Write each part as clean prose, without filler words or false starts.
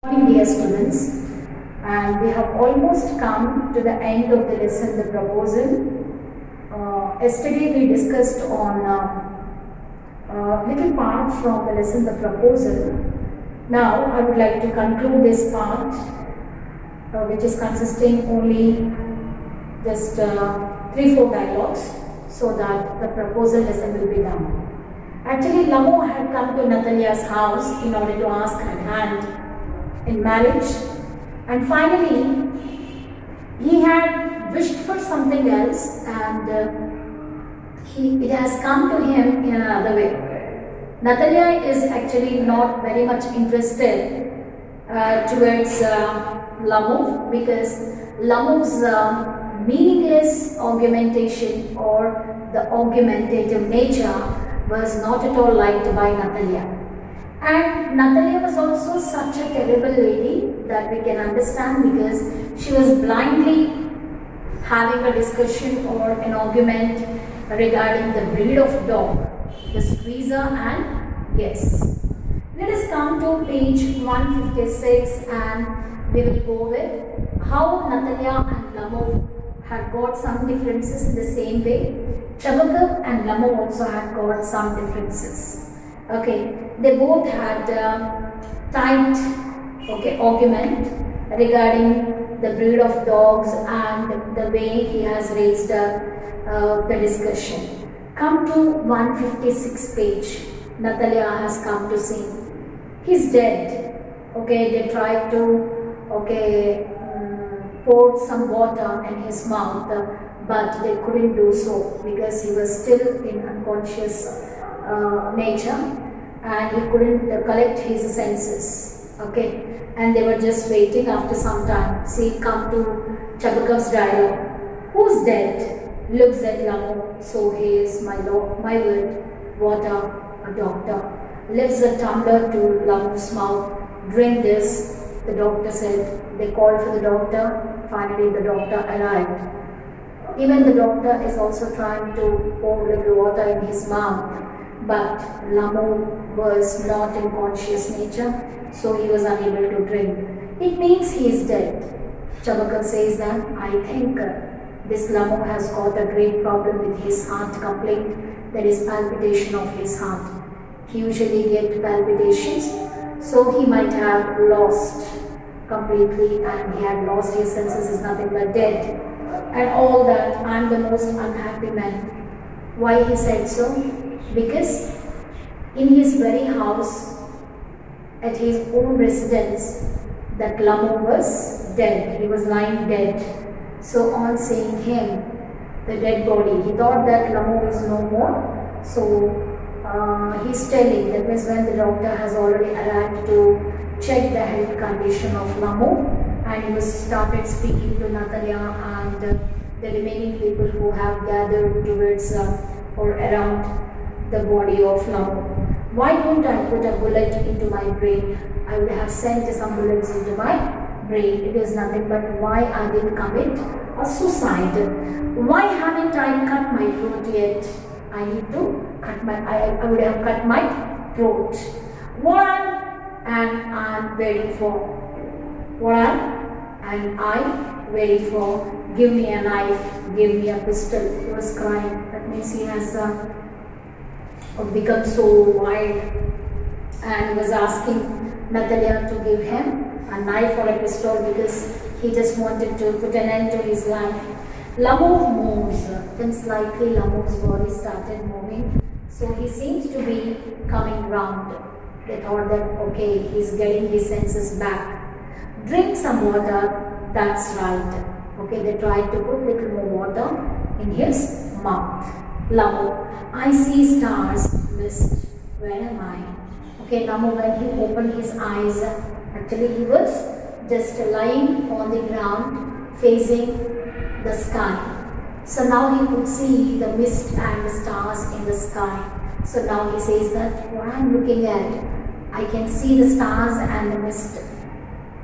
Good morning, dear students, and we have almost come to the end of the lesson, the proposal. Yesterday we discussed on little part from the lesson, the proposal. Now I would like to conclude this part, which is consisting only just 3-4 dialogues, so that the proposal lesson will be done. Actually, Lamo had come to Natalia's house in order to ask her hand in marriage, and finally he had wished for something else, and it has come to him in another way. Natalia is actually not very much interested towards Lamu, because Lamu's meaningless argumentation or the argumentative nature was not at all liked by Natalia. And Natalia was also such a terrible lady that we can understand, because she was blindly having a discussion or an argument regarding the breed of dog, the squeezer and yes. Let us come to page 156 and we will go with how Natalia and Lamu had got some differences in the same way. Chabakov and Lamu also had got some differences. Okay, they both had tight argument regarding the breed of dogs and the way he has raised the discussion. Come to 156 page. Natalia has come to see. He's dead. Okay, they tried to pour some water in his mouth, but they couldn't do so because he was still in unconscious nature, and he couldn't collect his senses. Okay, and they were just waiting. After some time, see, come to Chabakov's dialogue. Who's dead? Looks at Lamu. So he is, my lord, my word, water, a doctor. Lifts a tumbler to Lamu's mouth. Drink this. The doctor said. They called for the doctor. Finally, the doctor arrived. Even the doctor is also trying to pour a little water in his mouth. But Lamu was not in conscious nature, so he was unable to drink. It means he is dead. Chabakov says that, I think this Lamu has got a great problem with his heart complaint, that is palpitation of his heart. He usually gets palpitations, so he might have lost completely, and he had lost his senses, is nothing but dead. And all that, I am the most unhappy man. Why he said so? Because in his very house, at his own residence, that Lamu was dead. He was lying dead. So on seeing him, the dead body, he thought that Lamu is no more. So he's telling, that means when the doctor has already arrived to check the health condition of Lamu, and he was started speaking to Natalia and the remaining people who have gathered towards or around the body of Lamu. Why don't I put a bullet into my brain? I would have sent some bullets into my brain. It is nothing but why I didn't commit a suicide. Why haven't I cut my throat yet? I need to cut my, I would have cut my throat. What am I waiting for? What am I waiting for? Give me a knife, give me a pistol. He was crying. That means he has become so wild, and he was asking Natalia to give him a knife or a pistol because he just wanted to put an end to his life. Lamu moves, then slightly Lamu's body started moving, so he seems to be coming round. They thought that okay, he's getting his senses back. Drink some water, that's right. Okay, they tried to put little more water in his mouth. Lamu, I see stars, mist, where am I? Okay, Lamu, when he opened his eyes, actually he was just lying on the ground facing the sky. So now he could see the mist and the stars in the sky. So now he says that what I am looking at, I can see the stars and the mist.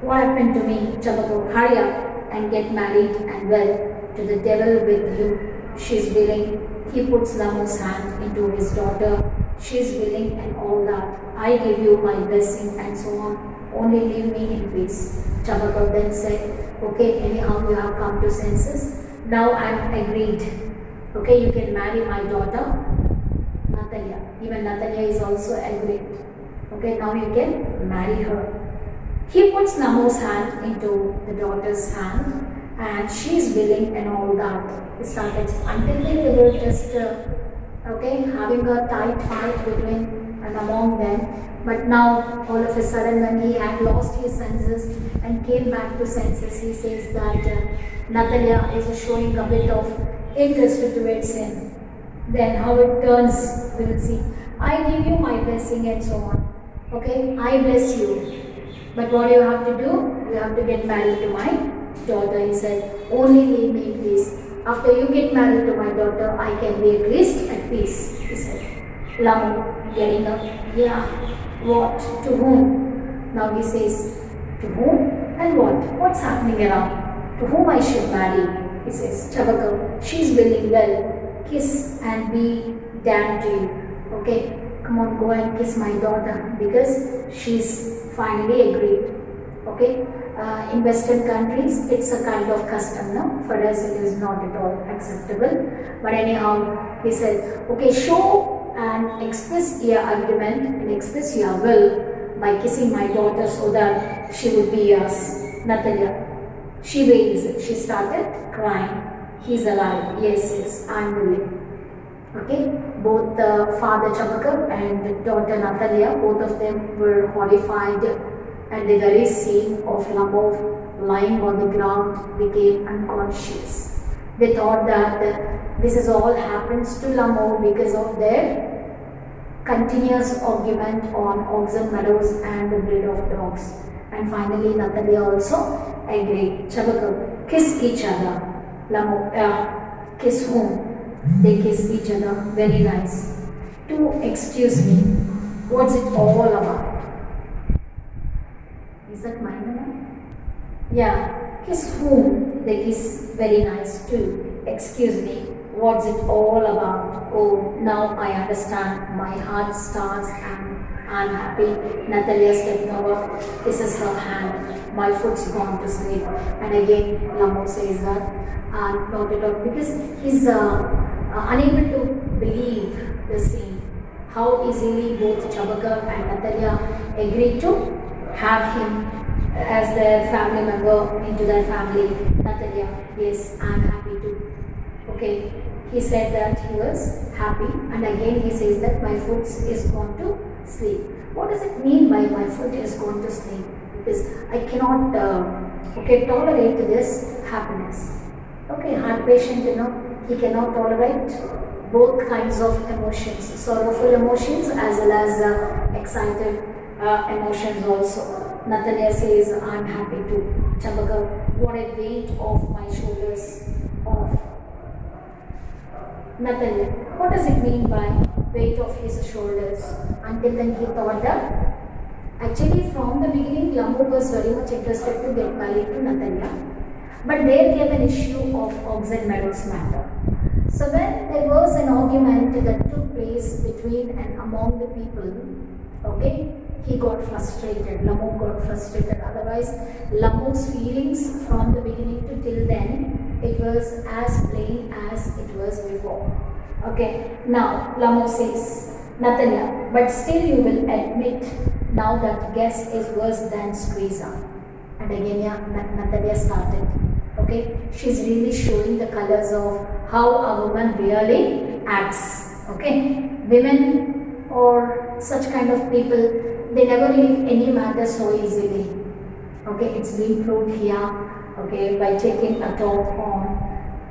What happened to me? Chabakov, hurry up and get married, and well, to the devil with you. She's willing. He puts Lamu's hand into his daughter. She's willing and all that. I give you my blessing and so on. only leave me in peace. Chabaka then said, okay, anyhow you have come to senses. Now I am agreed. Okay, you can marry my daughter, Natalia. Even Natalia is also agreed. Okay, now you can marry her. He puts Lamo's hand into the daughter's hand and she is willing and all that. He started until then they were just okay, having a tight fight between and among them. But now all of a sudden when he had lost his senses and came back to senses, he says that Natalia is showing a bit of interest towards him. Then how it turns, we will see. I give you my blessing and so on. Okay, I bless you. But what you have to do? You have to get married to my daughter. He said, only leave me in peace. After you get married to my daughter, I can be at least at peace. He said. Lamo getting up. Yeah. What? To whom? Now he says, to whom and what? What's happening around? To whom I should marry? He says, Chabaka, she's willing, well, kiss and be damned to you. Okay, come on, go and kiss my daughter because she's finally agreed. Okay, in Western countries, it's a kind of custom, no? For us, it is not at all acceptable. But anyhow, he said, okay, show and express your argument and express your will by kissing my daughter so that she would be yours. Natalia, she wails. She started crying. He's alive. Yes, yes, I'm willing. Okay, both the father Chabaka and daughter Natalia, both of them were horrified and the very scene of Lamo lying on the ground became unconscious. They thought that this is all happens to Lamo because of their continuous argument on oxen meadows and the breed of dogs. And finally Natalia also agreed. Chabaka, kiss each other. Lamo, kiss whom? They kiss each other, very nice. To excuse me, what's it all about? Is that my name? Yeah, kiss whom? They kiss, very nice too. Excuse me, what's it all about? Oh, now I understand. My heart starts and I'm happy. Natalia stepping over, kisses her hand. My foot's gone to sleep. And again, Lamo says that, not at all, because he's unable to believe the scene. How easily both Chabaka and Natalia agreed to have him as their family member into their family. Natalia, yes, I'm happy too. Okay, he said that he was happy, and again he says that my foot is gone to sleep. What does it mean by my foot is gone to sleep? Because I cannot tolerate this happiness. Okay, heart patient, he cannot tolerate both kinds of emotions, sorrowful emotions as well as excited emotions also. Natalia says, I'm happy too. Chabaka, what a weight off my shoulders off. Natalia, what does it mean by weight off his shoulders? Until then he thought that actually from the beginning Lamo was very much interested to get married to Natalia. But there came an issue of oxen meadows matter. So when there was an argument that took place between and among the people, okay, he got frustrated, Lamo got frustrated. Otherwise, Lamo's feelings from the beginning to till then, it was as plain as it was before. Okay, now Lamo says, Natalia, but still you will admit now that guess is worse than squeezer. And again, Natalia started. Okay, she's really showing the colors of how a woman really acts. Okay, women or such kind of people, they never leave any matter so easily. Okay, it's been proved here. Okay, by taking a talk on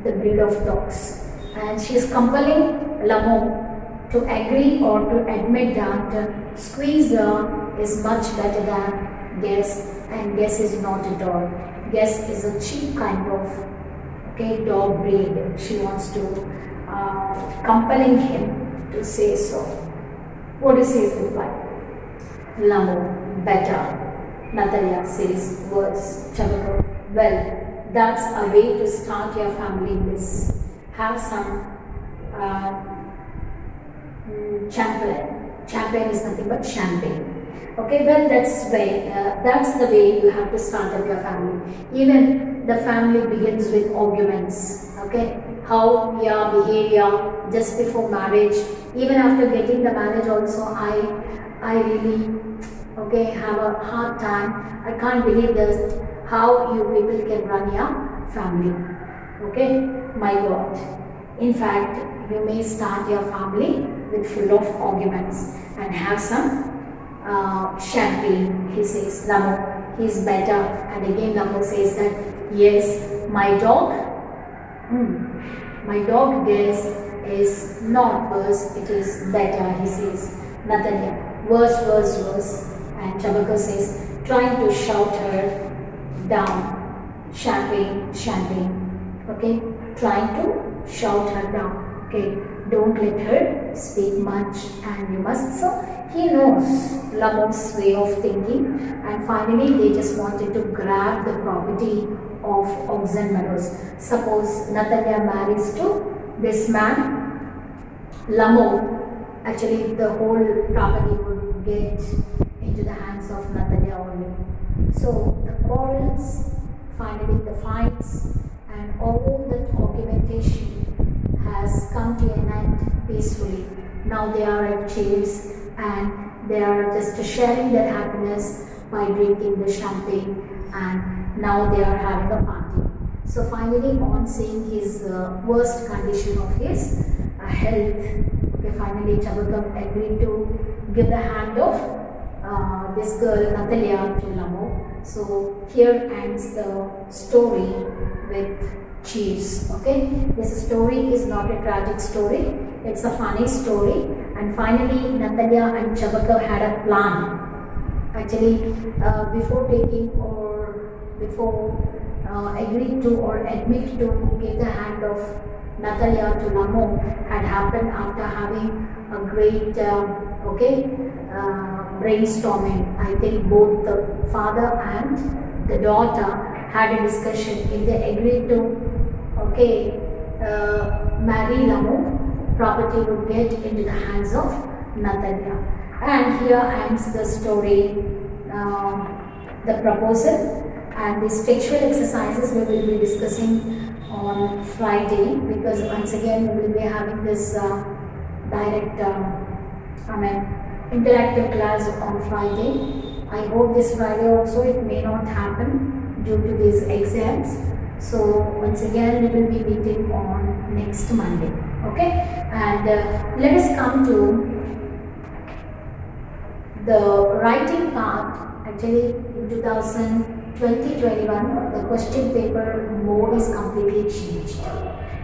the breed of dogs, and she is compelling Lamo to agree or to admit that squeezer is much better than guess, and guess is not at all. Guess is a cheap kind of dog breed. She wants to compelling him to say so. What is his reply? Lamo, better. Natalia says worse. Chabaka, well, that's a way to start your family bliss. Have some champagne. Champagne is nothing but champagne. Okay, well, that's the way you have to start up your family. Even the family begins with arguments. Okay, how your behavior just before marriage, even after getting the marriage also, I really, okay, have a hard time. I can't believe this, how you people can run your family. Okay, my God. In fact, you may start your family with full of arguments and have some champagne. He says, Lamo, he's better. And again, Lamo says that, yes, my dog guess is not worse, it is better. He says, Nathaniel, worse. And Chabaka says, trying to shout her down, champagne. Okay, trying to shout her down. Okay, don't let her speak much, and you must. So he knows Lamo's way of thinking, and finally they just wanted to grab the property of oxen meadows. Suppose Nathaniel marries to this man, Lamo, actually the whole property would get into the hands of Nathaniel only. So the quarrels, finally the fights, and all that argumentation has come to an end peacefully. Now they are at chairs and they are just sharing their happiness by drinking the champagne, and now they are having a party. So finally, on seeing his worst condition of his health, okay, finally Chabakam agreed to give the hand of this girl Natalia to Lamo. So here ends the story with cheers. Okay, this story is not a tragic story, it's a funny story. And finally Natalia and Chabaka had a plan. Actually, before taking or before agreed to or admit to give the hand of Natalia to Lamo had happened after having a great brainstorming. I think both the father and the daughter had a discussion. If they agreed to marry Lamo, property would get into the hands of Natalia. And here ends the story, the proposal, and these textual exercises we will be discussing on Friday, because once again we will be having this direct interactive class on Friday. I hope this Friday also it may not happen due to these exams. So once again we will be meeting on next Monday. Okay, and let us come to the writing part. Actually in 2020-21 the question paper mode is completely changed.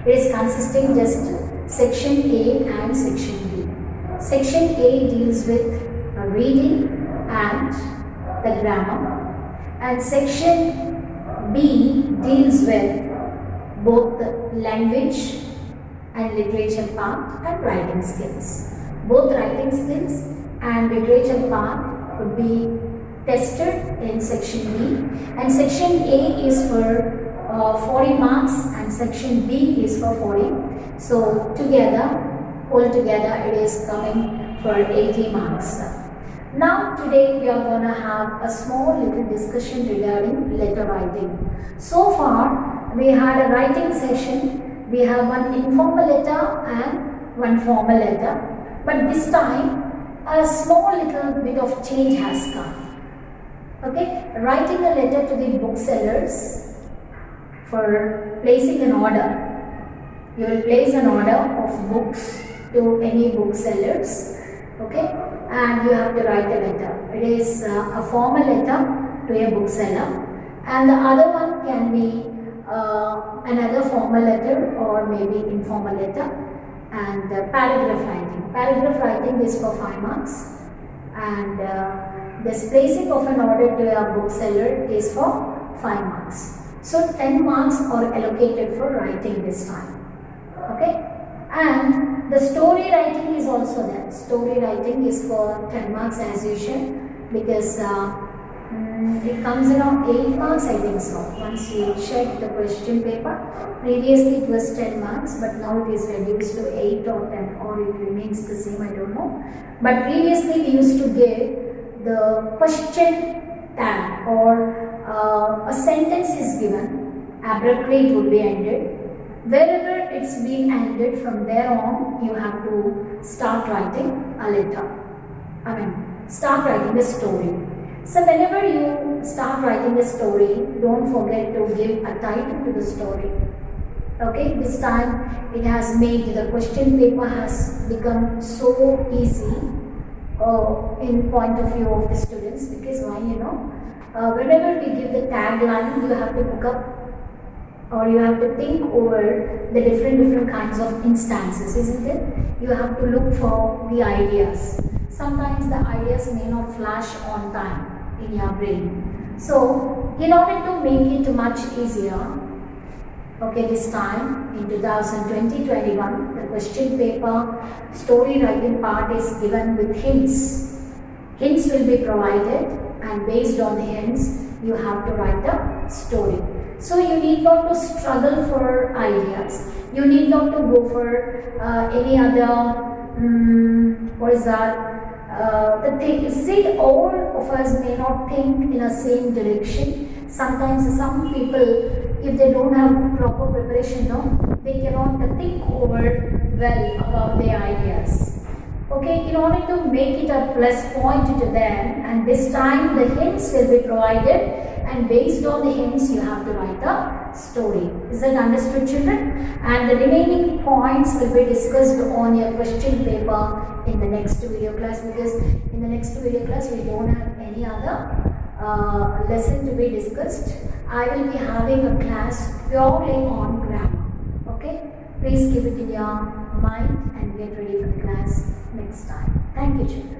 It is consisting just section A and section B. Section A deals with reading and the grammar, and section B deals with both the language and literature part and writing skills. Both writing skills and literature part would be tested in section B, and section A is for 40 marks and section B is for 40. So altogether it is coming for 80 marks. Now today we are going to have a small little discussion regarding letter writing. So far we had a writing session. We have one informal letter and one formal letter, but this time a small little bit of change has come. Okay, writing a letter to the booksellers for placing an order. You will place an order of books to any booksellers. Okay, and you have to write a letter. It is a formal letter to a bookseller, and the other one can be another formal letter or maybe informal letter. And paragraph writing. Paragraph writing is for 5 marks, and this placing of an order to a bookseller is for 5 marks. So 10 marks are allocated for writing this time. Okay, and the story writing is also there. Story writing is for 10 marks as usual, because it comes around 8 marks, I think so. Once you check the question paper, previously it was 10 marks, but now it is reduced to 8 or 10, or it remains the same, I don't know. But previously we used to give the question tag or a sentence is given, abruptly it would be ended. Wherever it's been ended, from there on you have to start writing a letter. Start writing a story. So whenever you start writing a story, don't forget to give a title to the story. Okay, this time it has made the question paper has become so easy in point of view of the students, because why, whenever we give the tagline, you have to look up or you have to think over the different kinds of instances, isn't it? You have to look for the ideas. Sometimes the ideas may not flash on time in your brain. So, in order to make it much easier, okay, this time in 2020-21, the question paper story writing part is given with hints. Hints will be provided, and based on the hints, you have to write the story. So you need not to struggle for ideas. You need not to go for any other, the thing. See, all of us may not think in the same direction. Sometimes some people, if they don't have proper preparation, they cannot think over well about their ideas. Okay, in order to make it a plus point to them, and this time the hints will be provided, and based on the hints you have to write a story. Is that understood, children? And the remaining points will be discussed on your question paper in the next video class, because in the next video class we don't have any other lesson to be discussed. I will be having a class purely on grammar. Okay, please keep it in your mind and get ready for the class next time. Thank you, children.